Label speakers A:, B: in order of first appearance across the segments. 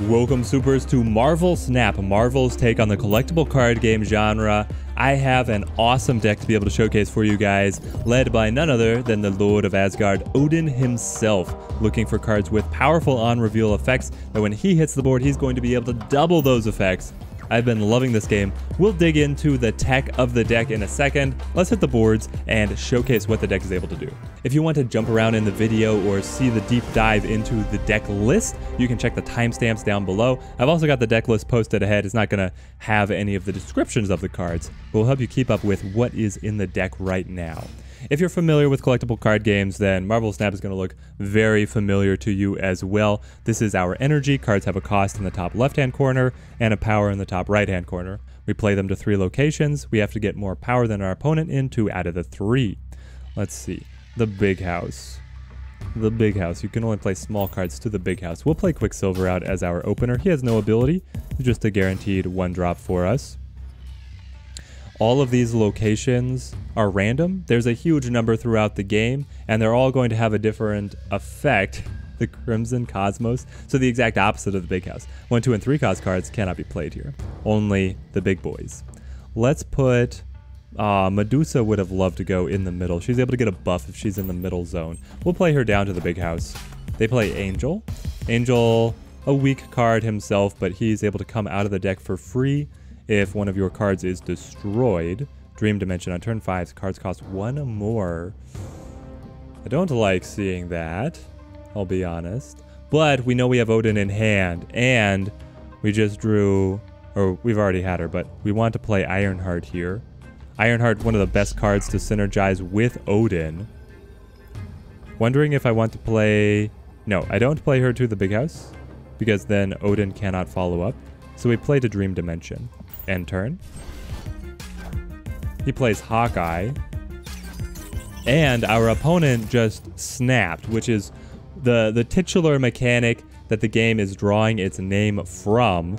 A: Welcome, supers, to Marvel Snap, Marvel's take on the collectible card game genre. I have an awesome deck to be able to showcase for you guys, led by none other than the Lord of Asgard, Odin himself, looking for cards with powerful on-reveal effects that when he hits the board, he's going to be able to double those effects. I've been loving this game. We'll dig into the tech of the deck in a second. Let's hit the boards and showcase what the deck is able to do. If you want to jump around in the video or see the deep dive into the deck list, you can check the timestamps down below. I've also got the deck list posted ahead. It's not going to have any of the descriptions of the cards, but will help you keep up with what is in the deck right now. If you're familiar with collectible card games, then Marvel Snap is going to look very familiar to you as well. This is our energy. Cards have a cost in the top left-hand corner and a power in the top right-hand corner. We play them to 3 locations. We have to get more power than our opponent in 2 out of the 3. Let's see. The big house. The big house. You can only play small cards to the big house. We'll play Quicksilver out as our opener. He has no ability. Just a guaranteed 1-drop for us. All of these locations are random. There's a huge number throughout the game, and they're all going to have a different effect. The Crimson Cosmos, so the exact opposite of the big house. 1, 2, and 3 cost cards cannot be played here. Only the big boys. Let's put... Medusa would have loved to go in the middle. She's able to get a buff if she's in the middle zone. We'll play her down to the big house. They play Angel. Angel, a weak card himself, but he's able to come out of the deck for free if one of your cards is destroyed. Dream Dimension on turn 5, cards cost 1 more. I don't like seeing that, I'll be honest. But we know we have Odin in hand, and we just drew, or we've already had her, but we want to play Ironheart here. Ironheart, one of the best cards to synergize with Odin. Wondering if I want to play... No, I don't play her to the big house, because then Odin cannot follow up. So we play to Dream Dimension. End turn. He plays Hawkeye. And our opponent just snapped, which is the titular mechanic that the game is drawing its name from.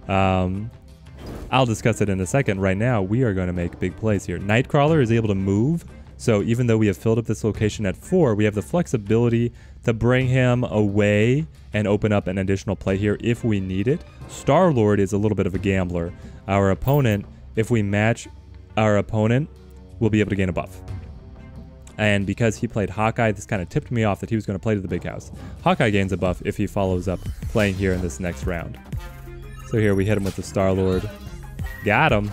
A: I'll discuss it in a second. Right now, we are going to make big plays here. Nightcrawler is able to move. So even though we have filled up this location at 4, we have the flexibility to bring him away and open up an additional play here if we need it. Star-Lord is a little bit of a gambler. Our opponent, if we match our opponent, will be able to gain a buff. And because he played Hawkeye, this kind of tipped me off that he was going to play to the big house. Hawkeye gains a buff if he follows up playing here in this next round. So here we hit him with the Star-Lord. Got him.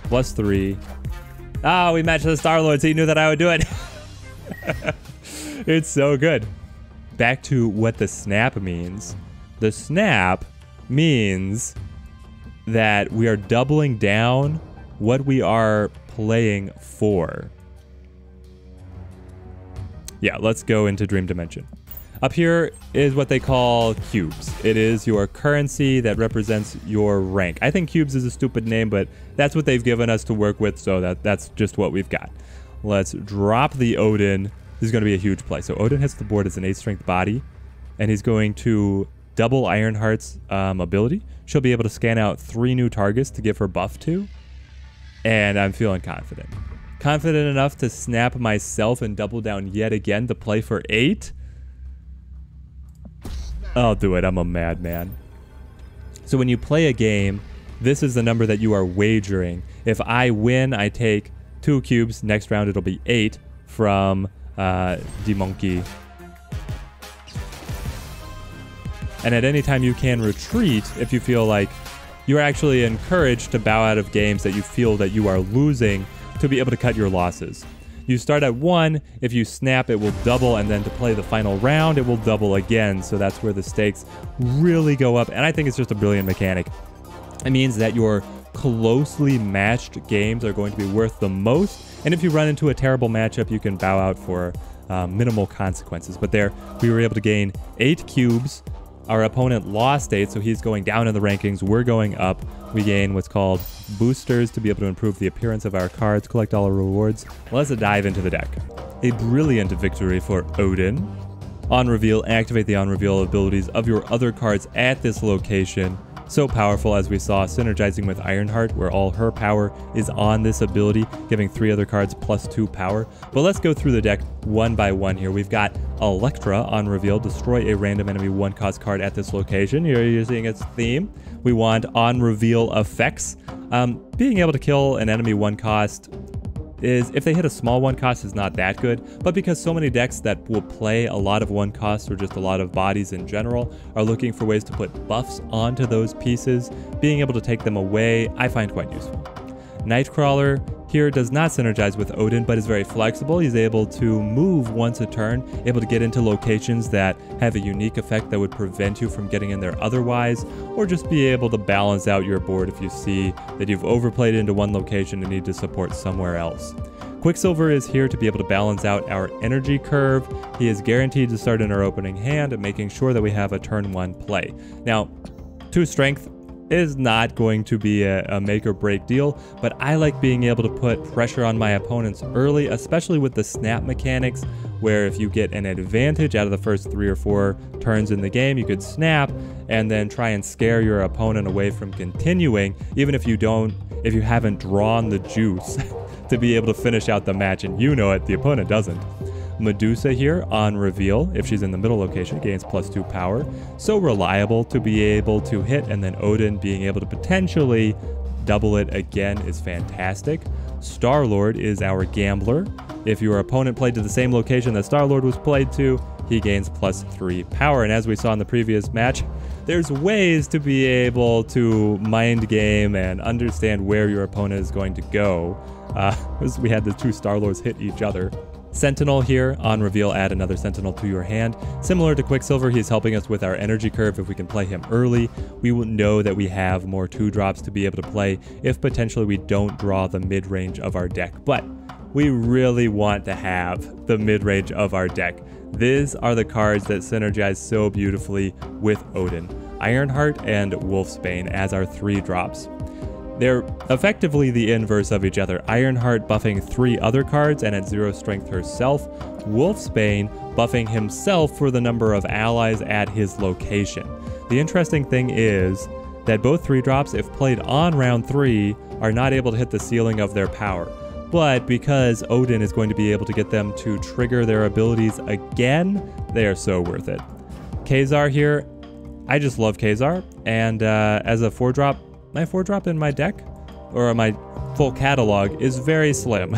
A: +3. Oh, we matched the Star-Lord, so he knew that I would do it. It's so good. Back to what the snap means. The snap means that we are doubling down what we are playing for. Yeah, let's go into Dream Dimension. Up here is what they call cubes. It is your currency that represents your rank. I think cubes is a stupid name, but that's what they've given us to work with, so that's just what we've got. Let's drop the Odin. This is going to be a huge play. So Odin hits the board as an 8-strength body, and he's going to double Ironheart's ability. She'll be able to scan out 3 new targets to give her buff to, and I'm feeling confident. Confident enough to snap myself and double down yet again to play for 8. I'll do it. I'm a madman. So when you play a game, this is the number that you are wagering. If I win, I take 2 cubes. Next round, it'll be 8 from the monkey. And at any time, you can retreat if you feel like you're actually encouraged to bow out of games that you feel that you are losing to be able to cut your losses. You start at 1, if you snap it will double, and then to play the final round it will double again, so that's where the stakes really go up, and I think it's just a brilliant mechanic. It means that your closely matched games are going to be worth the most, and if you run into a terrible matchup you can bow out for minimal consequences. But there, we were able to gain 8 cubes. Our opponent lost 8, so he's going down in the rankings. We're going up. We gain what's called boosters to be able to improve the appearance of our cards, collect all our rewards. Let's dive into the deck. A brilliant victory for Odin. On reveal, activate the on reveal abilities of your other cards at this location. So powerful, as we saw, synergizing with Ironheart, where all her power is on this ability, giving 3 other cards +2 power. But let's go through the deck one by one here. We've got Electra on reveal, destroy a random enemy 1-cost card at this location. You're using its theme. We want on reveal effects. Being able to kill an enemy 1-cost is, if they hit a small 1-cost, is not that good, but because so many decks that will play a lot of 1-costs or just a lot of bodies in general are looking for ways to put buffs onto those pieces, being able to take them away, I find quite useful. Nightcrawler here does not synergize with Odin, but is very flexible. He's able to move once a turn, able to get into locations that have a unique effect that would prevent you from getting in there otherwise, or just be able to balance out your board if you see that you've overplayed into one location and need to support somewhere else. Quicksilver is here to be able to balance out our energy curve. He is guaranteed to start in our opening hand, making sure that we have a turn 1 play. Now, 2 strength is not going to be a make or break deal, but I like being able to put pressure on my opponents early, especially with the snap mechanics, where if you get an advantage out of the first 3 or 4 turns in the game, you could snap and then try and scare your opponent away from continuing, even if you haven't drawn the juice to be able to finish out the match, and you know it, the opponent doesn't. Medusa here on reveal, if she's in the middle location, gains +2 power. So reliable to be able to hit, and then Odin being able to potentially double it again is fantastic. Star-Lord is our gambler. If your opponent played to the same location that Star-Lord was played to, he gains +3 power. And as we saw in the previous match, there's ways to be able to mind game and understand where your opponent is going to go. We had the 2 Star-Lords hit each other. Sentinel here on reveal, add another Sentinel to your hand. Similar to Quicksilver, he's helping us with our energy curve. If we can play him early, we will know that we have more 2-drops to be able to play if potentially we don't draw the mid-range of our deck. But we really want to have the mid-range of our deck. These are the cards that synergize so beautifully with Odin. Ironheart and Wolfsbane as our 3-drops. They're effectively the inverse of each other. Ironheart buffing 3 other cards and at 0 strength herself. Wolfsbane buffing himself for the number of allies at his location. The interesting thing is that both 3-drops, if played on round 3, are not able to hit the ceiling of their power. But because Odin is going to be able to get them to trigger their abilities again, they are so worth it. Kazar here, I just love Kazar, and as a 4-drop, my 4-drop in my deck, or my full catalog, is very slim.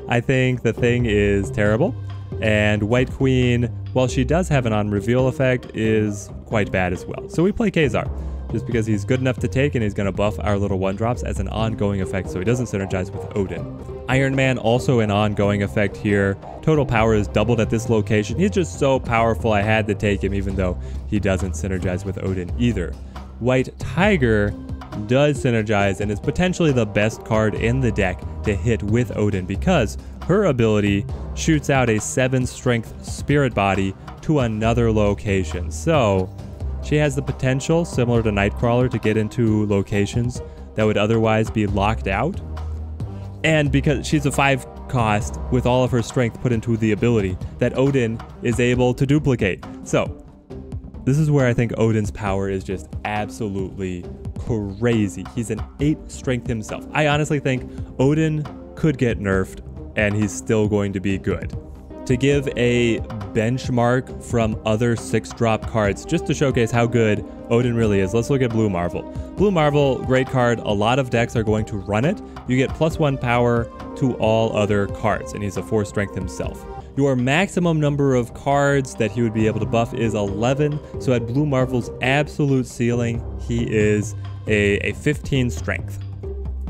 A: I think the thing is terrible, and White Queen, while she does have an on-reveal effect, is quite bad as well. So we play Kazar, just because he's good enough to take, and he's going to buff our little 1-drops as an ongoing effect, so he doesn't synergize with Odin. Iron Man, also an ongoing effect here. Total power is doubled at this location. He's just so powerful, I had to take him, even though he doesn't synergize with Odin either. White Tiger does synergize and is potentially the best card in the deck to hit with Odin, because her ability shoots out a 7-strength spirit body to another location. So she has the potential, similar to Nightcrawler, to get into locations that would otherwise be locked out. And because she's a 5-cost with all of her strength put into the ability that Odin is able to duplicate. So this is where I think Odin's power is just absolutely crazy. He's an 8 strength himself. I honestly think Odin could get nerfed and he's still going to be good. To give a benchmark from other 6-drop cards, just to showcase how good Odin really is, let's look at Blue Marvel. Blue Marvel, great card. A lot of decks are going to run it. You get +1 power to all other cards, and he's a 4 strength himself. Your maximum number of cards that he would be able to buff is 11, so at Blue Marvel's absolute ceiling, he is a 15 strength.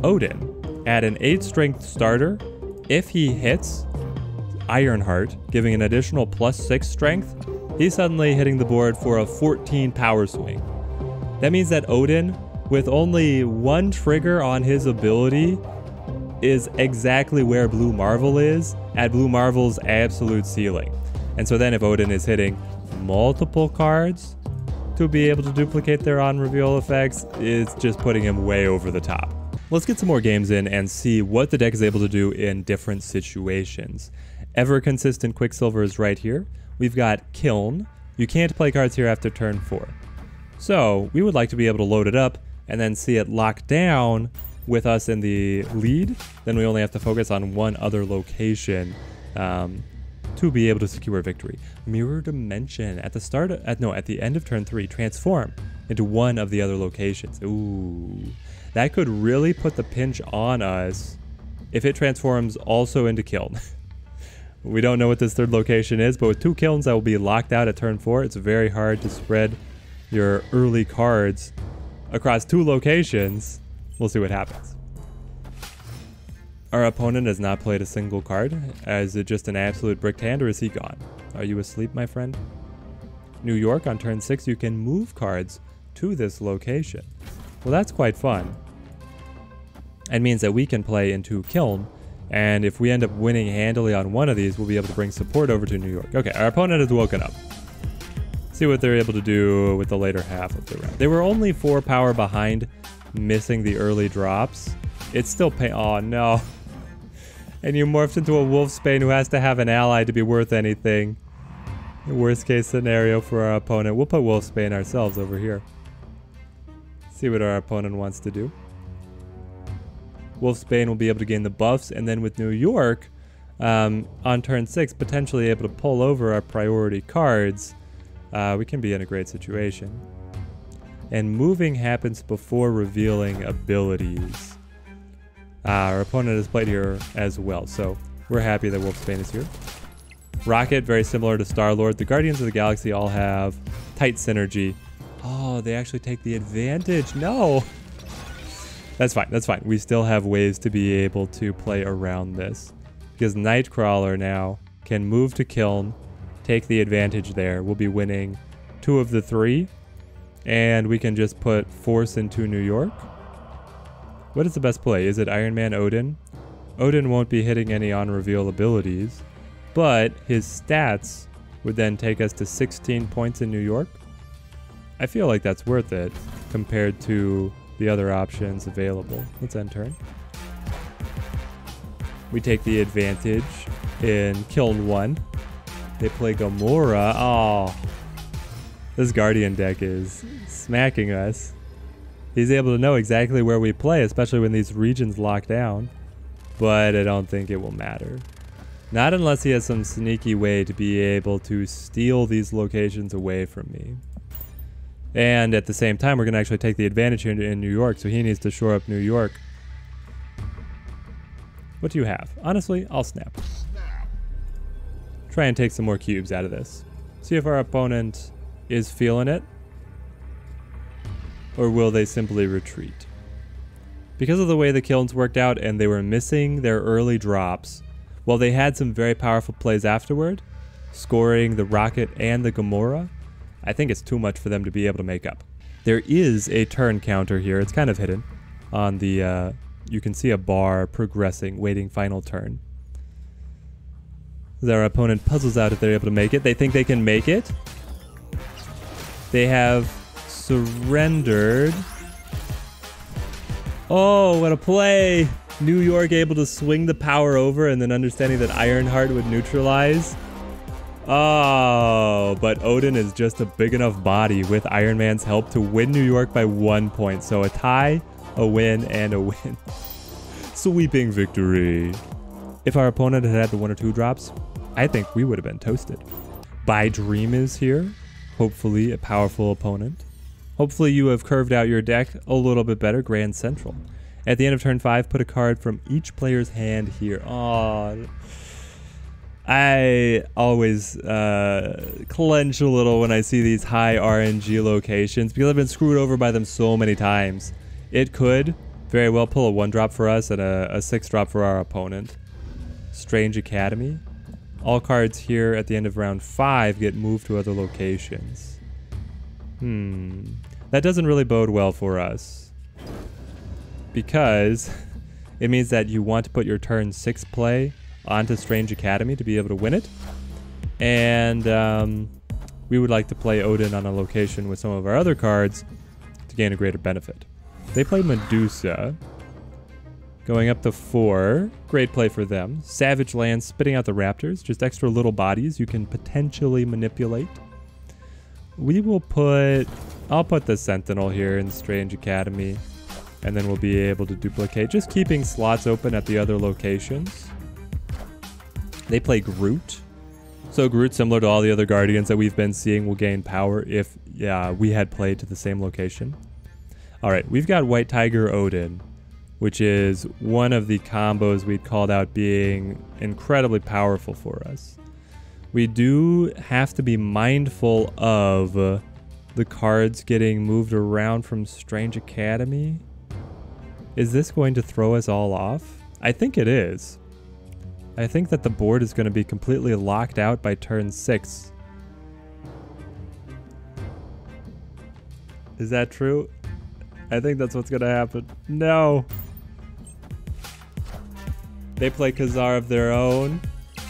A: Odin, at an 8 strength starter, if he hits Ironheart, giving an additional +6 strength, he's suddenly hitting the board for a 14 power swing. That means that Odin, with only 1 trigger on his ability, is exactly where Blue Marvel is at Blue Marvel's absolute ceiling. And so then if Odin is hitting multiple cards to be able to duplicate their on-reveal effects, it's just putting him way over the top. Let's get some more games in and see what the deck is able to do in different situations. Ever consistent Quicksilver is right here. We've got Kiln. You can't play cards here after turn 4. So we would like to be able to load it up and then see it locked down with us in the lead. Then we only have to focus on one other location to be able to secure victory. Mirror Dimension at the end of turn 3, transform into one of the other locations. Ooh, that could really put the pinch on us if it transforms also into Kiln. We don't know what this third location is, but with 2 Kilns that will be locked out at turn 4, it's very hard to spread your early cards across 2 locations. We'll see what happens. Our opponent has not played a single card. Is it just an absolute bricked hand, or is he gone? Are you asleep, my friend? New York, on turn 6, you can move cards to this location. Well, that's quite fun. It means that we can play into Kiln, and if we end up winning handily on one of these, we'll be able to bring support over to New York. Okay, our opponent has woken up. See what they're able to do with the later half of the round. They were only 4 power behind, missing the early drops. It's still oh no. And you morphed into a Wolfsbane who has to have an ally to be worth anything. Worst case scenario for our opponent. We'll put Wolfsbane ourselves over here. See what our opponent wants to do. Wolfsbane will be able to gain the buffs, and then with New York, on turn 6, potentially able to pull over our priority cards. We can be in a great situation. And moving happens before revealing abilities. Our opponent has played here as well, so we're happy that Wolfsbane is here. Rocket, very similar to Star-Lord. The Guardians of the Galaxy all have tight synergy. Oh, they actually take the advantage. No! That's fine, that's fine. We still have ways to be able to play around this. Because Nightcrawler now can move to Kiln, take the advantage there. We'll be winning 2 of the 3. And we can just put Force into New York. What is the best play? Is it Iron Man Odin? Odin won't be hitting any on-reveal abilities, but his stats would then take us to 16 points in New York. I feel like that's worth it compared to the other options available. Let's end turn. We take the advantage in Kiln 1. They play Gamora. Oh, this Guardian deck is smacking us. He's able to know exactly where we play, especially when these regions lock down. But I don't think it will matter. Not unless he has some sneaky way to be able to steal these locations away from me. And at the same time, we're going to actually take the advantage here in New York, so he needs to shore up New York. What do you have? Honestly, I'll snap. Try and take some more cubes out of this. See if our opponent is feeling it. Or will they simply retreat? Because of the way the Kilns worked out and they were missing their early drops, while they had some very powerful plays afterward, scoring the Rocket and the Gamora, I think it's too much for them to be able to make up. There is a turn counter here. It's kind of hidden on the, you can see a bar progressing, waiting final turn. As our opponent puzzles out if they're able to make it. They think they can make it. They have surrendered. Oh, what a play! New York able to swing the power over and then understanding that Ironheart would neutralize. Oh, but Odin is just a big enough body with Iron Man's help to win New York by 1 point. So a tie, a win, and a win. Sweeping victory. If our opponent had had the 1 or 2 drops, I think we would have been toasted. By Dream is here. Hopefully a powerful opponent. Hopefully you have curved out your deck a little bit better. Grand Central. At the end of turn 5, put a card from each player's hand here. Oh, I always clench a little when I see these high RNG locations because I've been screwed over by them so many times. It could very well pull a 1-drop for us and a 6-drop for our opponent. Strange Academy. All cards here at the end of round 5 get moved to other locations. That doesn't really bode well for us. Because it means that you want to put your turn 6 play onto Strange Academy to be able to win it. And we would like to play Odin on a location with some of our other cards to gain a greater benefit. They play Medusa. Going up to 4. Great play for them. Savage Land spitting out the Raptors. Just extra little bodies you can potentially manipulate. We will put I'll put the Sentinel here in Strange Academy, and then we'll be able to duplicate, just keeping slots open at the other locations. They play Groot. So Groot, similar to all the other Guardians that we've been seeing, will gain power if we had played to the same location. Alright, we've got White Tiger Odin, which is one of the combos we'd called out being incredibly powerful for us. We do have to be mindful of the cards getting moved around from Strange Academy. Is this going to throw us all off? I think it is. I think that the board is going to be completely locked out by turn 6. Is that true? I think that's what's going to happen. No! They play Kazar of their own.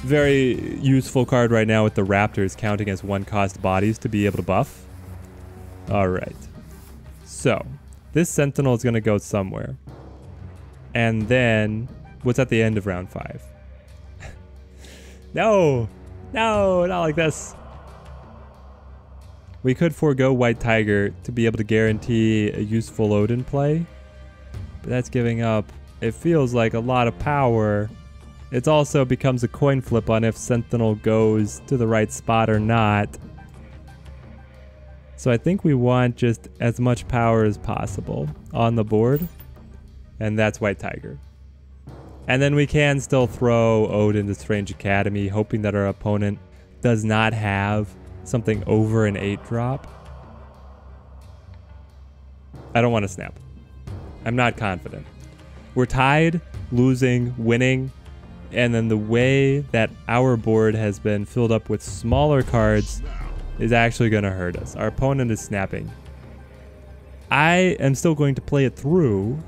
A: Very useful card right now with the Raptors counting as 1-cost bodies to be able to buff. Alright. So, this Sentinel is going to go somewhere. And then, what's at the end of round 5? No! No, not like this. We could forego White Tiger to be able to guarantee a useful Odin play. But that's giving up, it feels like, a lot of power. It also becomes a coin flip on if Sentinel goes to the right spot or not. So I think we want just as much power as possible on the board. And that's White Tiger. And then we can still throw Odin to Strange Academy, hoping that our opponent does not have something over an 8-drop. I don't want to snap. I'm not confident. We're tied, losing, winning, and then the way that our board has been filled up with smaller cards is actually going to hurt us. Our opponent is snapping. I am still going to play it through.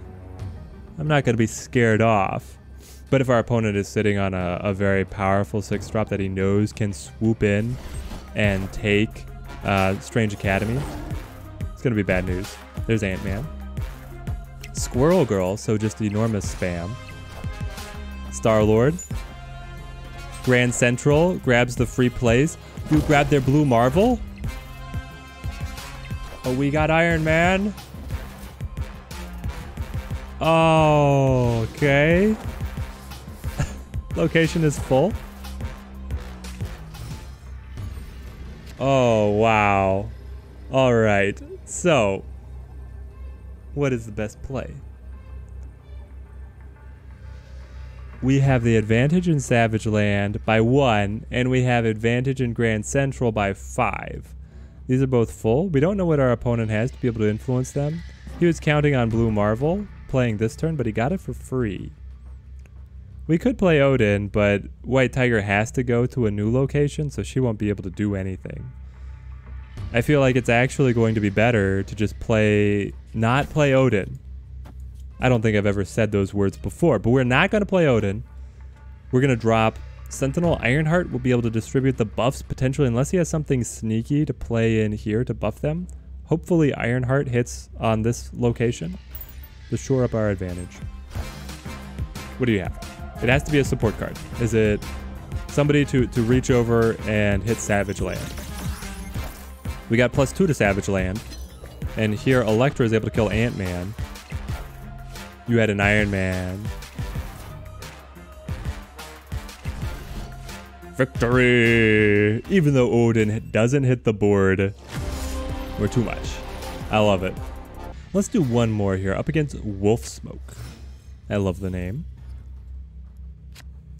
A: I'm not going to be scared off. But if our opponent is sitting on a very powerful 6-drop that he knows can swoop in and take Strange Academy, it's going to be bad news. There's Ant-Man. Squirrel Girl, so just enormous spam. Star-Lord. Grand Central grabs the free plays. You grab their blue Marvel. Oh, we got Iron Man. Oh, okay. Location is full. Oh, wow. All right. So, what is the best play? We have the advantage in Savage Land by 1, and we have advantage in Grand Central by 5. These are both full. We don't know what our opponent has to be able to influence them. He was counting on Blue Marvel playing this turn, but he got it for free. We could play Odin, but White Tiger has to go to a new location, so she won't be able to do anything. I feel like it's actually going to be better to just not play Odin. I don't think I've ever said those words before, but we're not going to play Odin. We're going to drop Sentinel. Ironheart will be able to distribute the buffs potentially, unless he has something sneaky to play in here to buff them. Hopefully Ironheart hits on this location to shore up our advantage. What do you have? It has to be a support card. Is it somebody to reach over and hit Savage Land? We got +2 to Savage Land. And here Electra is able to kill Ant-Man. You had an Iron Man. Victory! Even though Odin doesn't hit the board, we're too much. I love it. Let's do one more here, up against Wolfsbane. I love the name.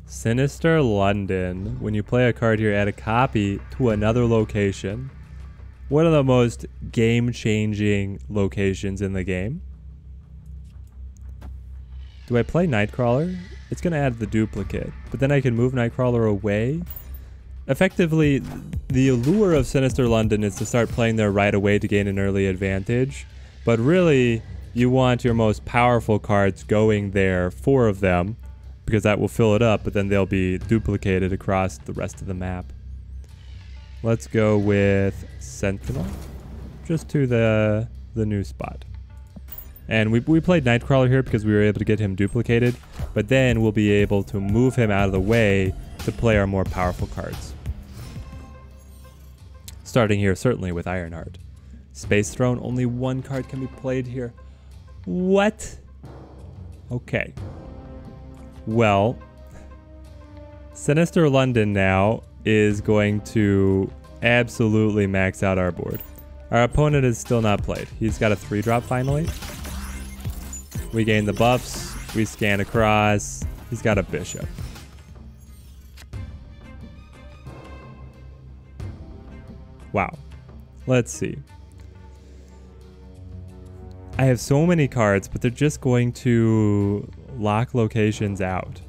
A: Sinister London. When you play a card here, add a copy to another location. One of the most game-changing locations in the game. Do I play Nightcrawler? It's going to add the duplicate, but then I can move Nightcrawler away. Effectively, the allure of Sinister London is to start playing there right away to gain an early advantage. But really, you want your most powerful cards going there, 4 of them, because that will fill it up, but then they'll be duplicated across the rest of the map. Let's go with Sentinel, just to the new spot. And we played Nightcrawler here because we were able to get him duplicated, but then we'll be able to move him out of the way to play our more powerful cards. Starting here, certainly with Ironheart. Space Throne, only one card can be played here. What? Okay. Well, Sinister London now is going to absolutely max out our board. Our opponent is still not played. He's got a 3-drop finally. We gain the buffs. We scan across. He's got a bishop. Wow. Let's see. I have so many cards, but they're just going to lock locations out.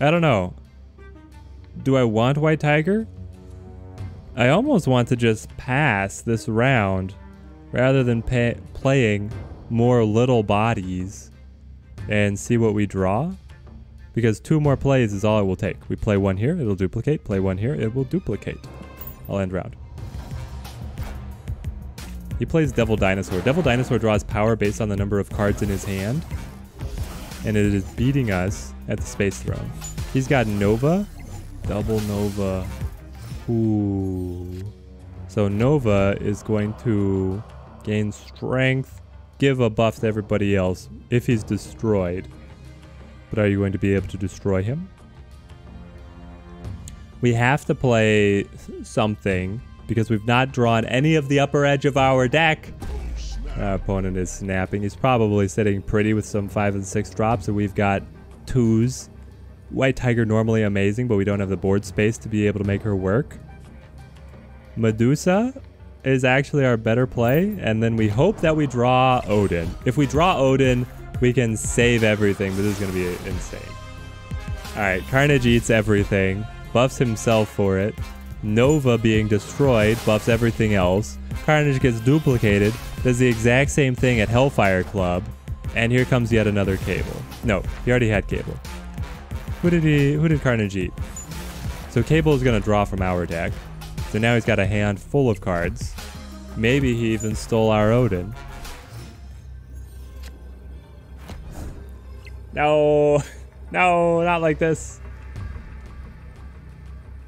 A: I don't know. Do I want White Tiger? I almost want to just pass this round rather than playing more little bodies and see what we draw. Because 2 more plays is all it will take. We play 1 here, it'll duplicate. Play 1 here, it will duplicate. I'll end round. He plays Devil Dinosaur. Devil Dinosaur draws power based on the number of cards in his hand. And it is beating us at the Space Throne. He's got Nova. Double Nova. Ooh. So Nova is going to gain strength, give a buff to everybody else if he's destroyed. But are you going to be able to destroy him? We have to play something because we've not drawn any of the upper edge of our deck. Our opponent is snapping. He's probably sitting pretty with some 5 and 6 drops, and we've got 2s. White Tiger normally amazing, but we don't have the board space to be able to make her work. Medusa is actually our better play, and then we hope that we draw Odin. If we draw Odin, we can save everything, but this is going to be insane. Alright, Carnage eats everything, buffs himself for it. Nova being destroyed buffs everything else. Carnage gets duplicated, does the exact same thing at Hellfire Club, and here comes yet another Cable. No, he already had Cable. Who did Carnage eat? So Cable is going to draw from our deck. So now he's got a hand full of cards. Maybe he even stole our Odin. No, no, not like this.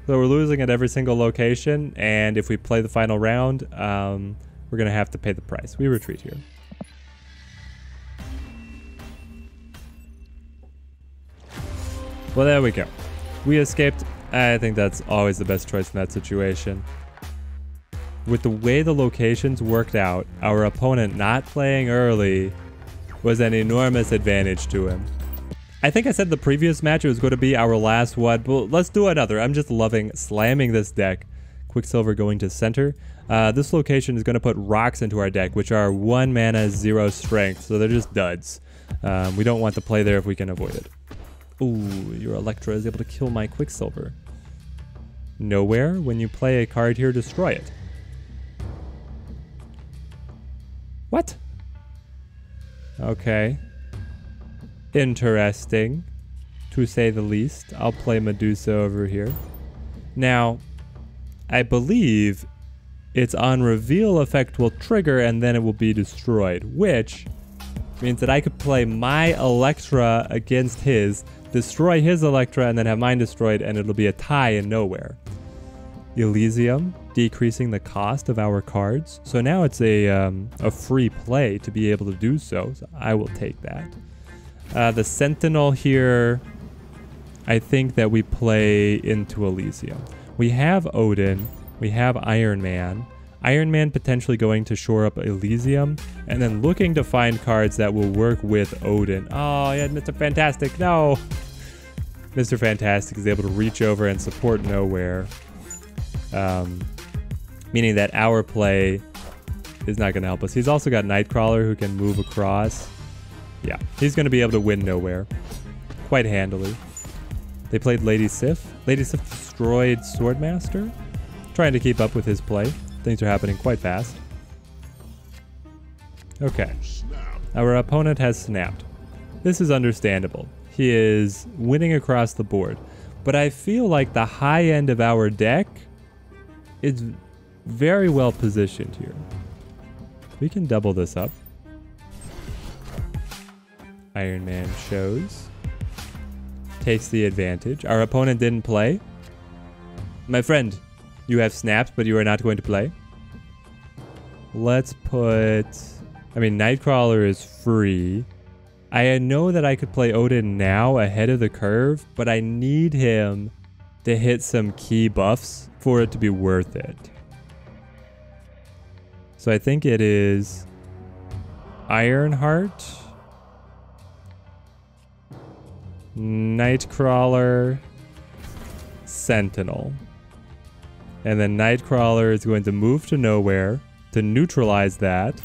A: So we're losing at every single location, and if we play the final round, we're going to have to pay the price. We retreat here. Well, there we go. We escaped. I think that's always the best choice in that situation. With the way the locations worked out, our opponent not playing early was an enormous advantage to him. I think I said the previous match it was going to be our last one, but let's do another. I'm just loving slamming this deck. Quicksilver going to center. This location is going to put rocks into our deck, which are 1 mana, 0 strength, so they're just duds. We don't want to play there if we can avoid it. Ooh, your Electra is able to kill my Quicksilver. Nowhere. When you play a card here, destroy it. What? Okay. Interesting, to say the least. I'll play Medusa over here. Now, I believe its on reveal effect will trigger and then it will be destroyed, which means that I could play my Electra against his, destroy his Electra, and then have mine destroyed, and it'll be a tie in nowhere. Elysium, decreasing the cost of our cards. So now it's a free play to be able to do so. So I will take that. The Sentinel here, I think that we play into Elysium. We have Odin, we have Iron Man. Iron Man potentially going to shore up Elysium, and then looking to find cards that will work with Odin. Oh, yeah, Mr. Fantastic, no! Mr. Fantastic is able to reach over and support nowhere. Meaning that our play is not going to help us. He's also got Nightcrawler who can move across. Yeah, he's going to be able to win nowhere quite handily. They played Lady Sif. Lady Sif destroyed Swordmaster, trying to keep up with his play. Things are happening quite fast. Okay. Our opponent has snapped. This is understandable. He is winning across the board. But I feel like the high end of our deck is very well positioned here. We can double this up. Iron Man shows. Takes the advantage. Our opponent didn't play. My friend, you have snapped, but you are not going to play. let's put... I mean, Nightcrawler is free. I know that I could play Odin now ahead of the curve, but I need him to hit some key buffs for it to be worth it. So I think it is Ironheart, Nightcrawler, Sentinel. And then Nightcrawler is going to move to nowhere to neutralize that.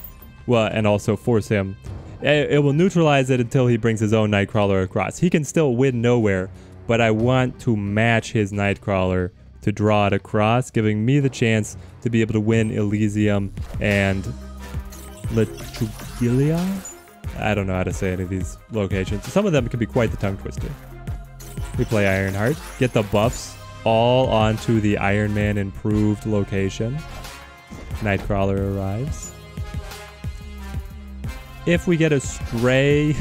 A: Well, and also force him. It will neutralize it until he brings his own Nightcrawler across. He can still win nowhere, but I want to match his Nightcrawler to draw it across, giving me the chance to be able to win Elysium and Letugilia? I don't know how to say any of these locations. Some of them can be quite the tongue twister. We play Ironheart, get the buffs all onto the Iron Man improved location. Nightcrawler arrives. If we get a stray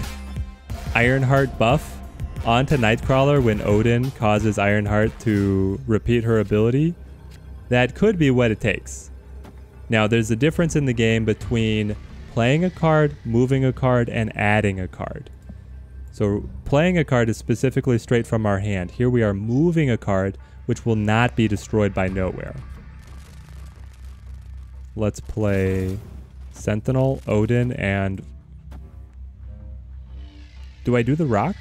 A: Ironheart buff onto Nightcrawler when Odin causes Ironheart to repeat her ability, that could be what it takes. Now, there's a difference in the game between playing a card, moving a card, and adding a card. So playing a card is specifically straight from our hand. Here we are moving a card, which will not be destroyed by nowhere. Let's play Sentinel, Odin, and... do I do the rock?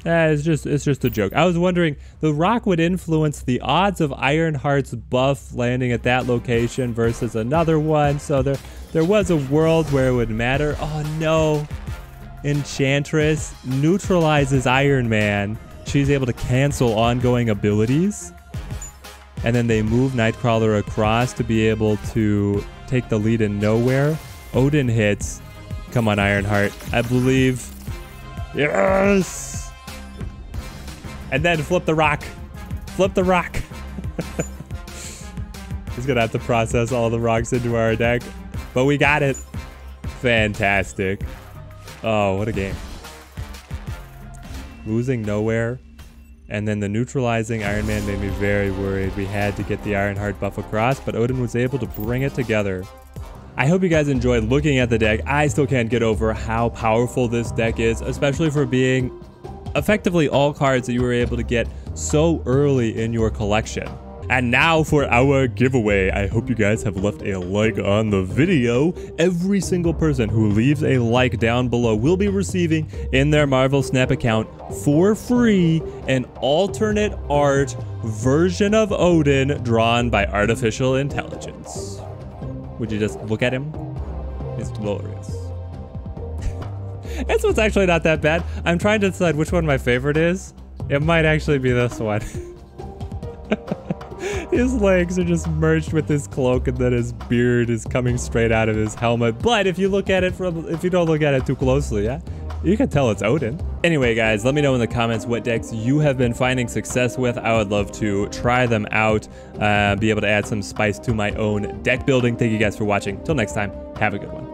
A: It's just a joke. I was wondering, the rock would influence the odds of Ironheart's buff landing at that location versus another one. So there was a world where it would matter. Oh no. Enchantress neutralizes Iron Man. She's able to cancel ongoing abilities. And then they move Nightcrawler across to be able to take the lead in nowhere. Odin hits. Come on, Ironheart. I believe. Yes! And then flip the rock. Flip the rock. He's gonna have to process all the rocks into our deck. But we got it. Fantastic. Oh, what a game. Losing nowhere. And then the neutralizing Iron Man made me very worried. We had to get the Ironheart buff across, but Odin was able to bring it together. I hope you guys enjoyed looking at the deck. I still can't get over how powerful this deck is, especially for being effectively all cards that you were able to get so early in your collection. And now for our giveaway. I hope you guys have left a like on the video. Every single person who leaves a like down below will be receiving in their Marvel Snap account for free an alternate art version of Odin drawn by artificial intelligence. Would you just look at him? He's glorious. This one's actually not that bad. I'm trying to decide which one my favorite is. It might actually be this one. His legs are just merged with his cloak, and then his beard is coming straight out of his helmet. But if you look at it if you don't look at it too closely, yeah, you can tell it's Odin. Anyway, guys, let me know in the comments what decks you have been finding success with. I would love to try them out, be able to add some spice to my own deck building. Thank you guys for watching. Till next time, have a good one.